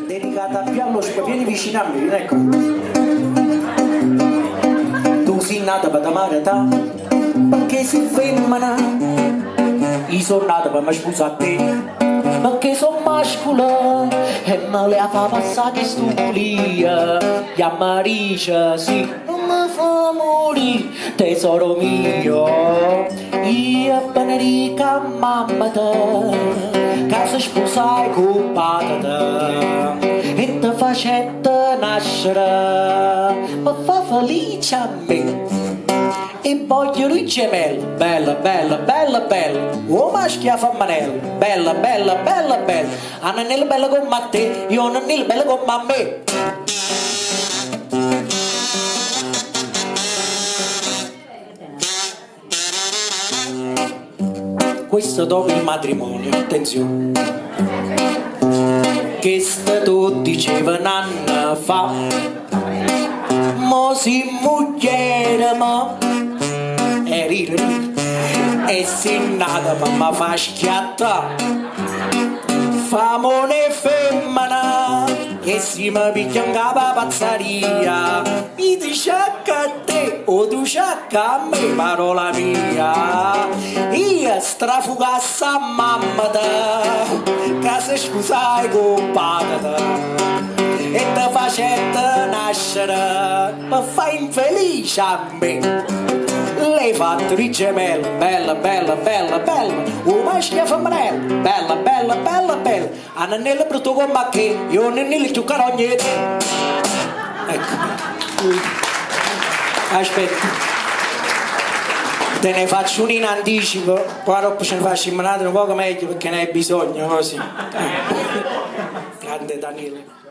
Dedicata più allo spazio, vieni vicino a me, ecco. Tu sei nata per amare te, perché sei femmina. Io sono nata per mi sposare a te, perché sono mascolo e me le fa passare che stupolia. Chiama Ricia, sì, non mi fa morire, tesoro mio. Io benedica mamma te, che si sposai con padre te, e te facette nascere, mi fa felice a me. E voglio lui gemello, bella, bella, bella, bella, oh maschia femminile, bella, bella, bella, bella, a nanella bella come te, io nanella bella come me. Questo dopo il matrimonio, attenzione, che stato diceva un anno fa, mo si moglie ma e si nata ma mi fa schiatta, famone femmina e si mi picchia in capo pazzaria, mi dice a te o tu sciacca a me, parola mia. Io strafugassa a mamma te, che si scusai con padre te, e te facette nascere per fare infelice a me. Lei fatto di gemello, bella, bella, bella, bella, un maschio femminile, bella, bella, bella, bella, a nanella brutto come che, io nanella più carogne. Ecco, aspetta, te ne faccio un in anticipo, poi dopo ce ne faccio in un po' meglio perché ne hai bisogno, così. Grande Danilo.